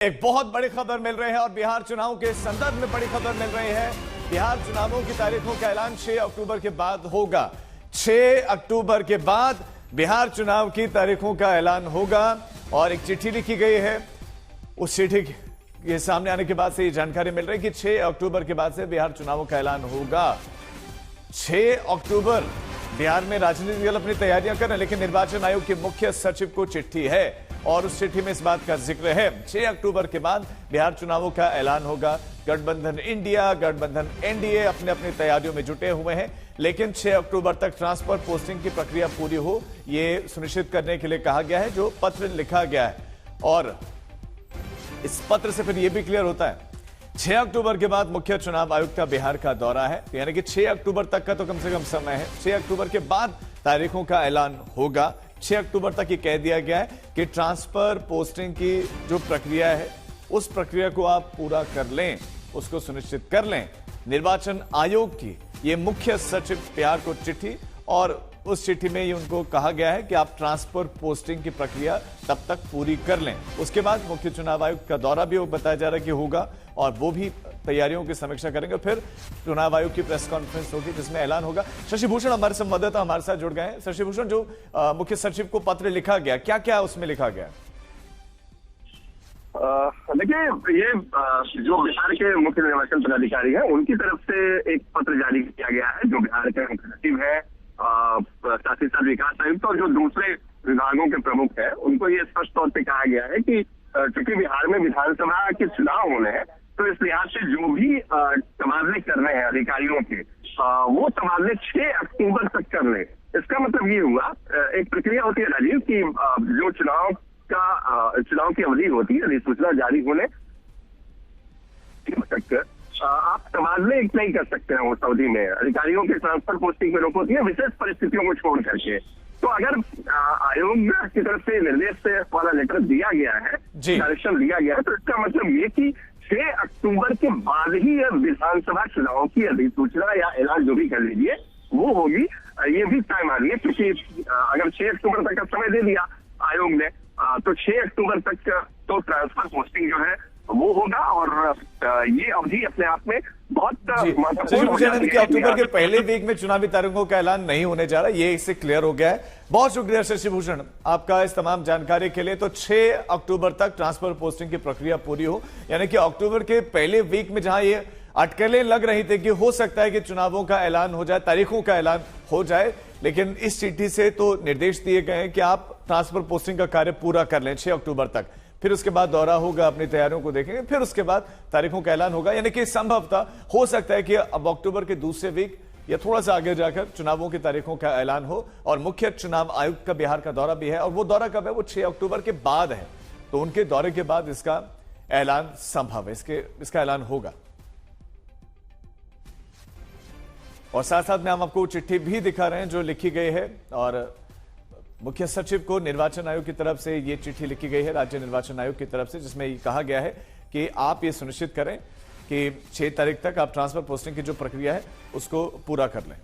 एक बहुत बड़ी खबर मिल रही है और बिहार चुनाव के संदर्भ में बड़ी खबर मिल रही है। बिहार चुनावों की तारीखों का ऐलान 6 अक्टूबर के बाद होगा। 6 अक्टूबर के बाद बिहार चुनाव की तारीखों का ऐलान होगा और एक चिट्ठी लिखी गई है। उस चिट्ठी के सामने आने के बाद से ये जानकारी मिल रही है कि 6 अक्टूबर के बाद से बिहार चुनावों का ऐलान होगा। 6 अक्टूबर बिहार में राजनीतिक दल अपनी तैयारियां कर रहे हैं, लेकिन निर्वाचन आयोग के मुख्य सचिव को चिट्ठी है और उस चिट्ठी में इस बात का जिक्र है 6 अक्टूबर के बाद बिहार चुनावों का ऐलान होगा। गठबंधन इंडिया, गठबंधन एनडीए अपने अपनी तैयारियों में जुटे हुए हैं, लेकिन 6 अक्टूबर तक ट्रांसफर पोस्टिंग की प्रक्रिया पूरी हो, ये सुनिश्चित करने के लिए कहा गया है। जो पत्र लिखा गया है और इस पत्र से फिर यह भी क्लियर होता है 6 अक्टूबर के बाद मुख्य चुनाव आयुक्त का बिहार का दौरा है, यानी कि 6 अक्टूबर तक का तो कम से कम समय है। 6 अक्टूबर के बाद तारीखों का ऐलान होगा। 6 अक्टूबर तक ये कह दिया गया है कि ट्रांसफर पोस्टिंग की जो प्रक्रिया है उस प्रक्रिया को आप पूरा कर लें, उसको सुनिश्चित कर लें। निर्वाचन आयोग की ये मुख्य सचिव बिहार को चिट्ठी और उस चिट्ठी में ये उनको कहा गया है कि आप ट्रांसफर पोस्टिंग की प्रक्रिया तब तक पूरी कर लें। उसके बाद मुख्य चुनाव आयुक्त का दौरा भी बताया जा रहा है कि होगा और वो भी तैयारियों की समीक्षा करेंगे। फिर चुनाव आयोग की प्रेस कॉन्फ्रेंस होगी जिसमें ऐलान होगा। शशि भूषण हमारे संवाददाता हमारे साथ जुड़ गए हैं। शशि भूषण, जो मुख्य सचिव को पत्र लिखा गया, क्या क्या उसमें लिखा गया? देखिए, ये जो बिहार के मुख्य निर्वाचन पदाधिकारी है उनकी तरफ से एक पत्र जारी किया गया है। जो बिहार के मुख्य सचिव है, साथ ही साथ विकास आयुक्त और जो दूसरे विभागों के प्रमुख है, उनको ये स्पष्ट तौर पे कहा गया है कि चूंकि बिहार में विधानसभा के चुनाव होने हैं, तो इस लिहाज से जो भी तबादले कर रहे हैं अधिकारियों के, वो तबादले 6 अक्टूबर तक कर ले। इसका मतलब ये हुआ, एक प्रक्रिया होती है राजीव की जो चुनाव की अवधि होती है, अधिसूचना जारी होने तक आप तबादले नहीं कर सकते हैं। उस अवधि में अधिकारियों के ट्रांसफर पोस्टिंग में रोक होती है विशेष परिस्थितियों को छोड़ करके। तो अगर आयोग की तरफ से निर्देश वाला लेटर दिया गया है, डायरेक्शन दिया गया है, तो इसका मतलब ये कि 6 अक्टूबर के बाद ही विधानसभा चुनाव की अधिसूचना या ऐलान जो भी कर लीजिए वो होगी। ये भी तय मान लिया, क्योंकि अगर 6 अक्टूबर तक का समय दे दिया आयोग ने, तो 6 अक्टूबर तक तो ट्रांसफर पोस्टिंग जो है वो होगा और ये अवधि अपने आप में बहुत महत्वपूर्ण कि अक्टूबर के पहले वीक में चुनावी तारीखों का ऐलान नहीं होने जा रहा, ये इससे क्लियर हो गया है। बहुत शुक्रिया शशि भूषण आपका इस तमाम जानकारी के लिए। तो 6 अक्टूबर तक ट्रांसफर पोस्टिंग की प्रक्रिया पूरी हो, यानी कि अक्टूबर के पहले वीक में जहां ये अटकलें लग रही थी कि हो सकता है कि चुनावों का ऐलान हो जाए, तारीखों का ऐलान हो जाए, लेकिन इस चिट्ठी से तो निर्देश दिए गए हैं कि आप ट्रांसफर पोस्टिंग का कार्य पूरा कर लें 6 अक्टूबर तक। फिर उसके बाद दौरा होगा, अपनी तैयारियों को देखेंगे, फिर उसके बाद तारीखों का ऐलान होगा। यानी कि संभवतः हो सकता है कि अब अक्टूबर के दूसरे वीक या थोड़ा सा आगे जाकर चुनावों की तारीखों का ऐलान हो। और मुख्य चुनाव आयुक्त का बिहार का दौरा भी है और वो दौरा कब है? वो 6 अक्टूबर के बाद है। तो उनके दौरे के बाद इसका ऐलान संभव है, इसका ऐलान होगा। और साथ साथ में हम आपको चिट्ठी भी दिखा रहे हैं जो लिखी गई है और मुख्य सचिव को निर्वाचन आयोग की तरफ से ये चिट्ठी लिखी गई है, राज्य निर्वाचन आयोग की तरफ से, जिसमें ये कहा गया है कि आप ये सुनिश्चित करें कि 6 तारीख तक आप ट्रांसफर पोस्टिंग की जो प्रक्रिया है उसको पूरा कर लें।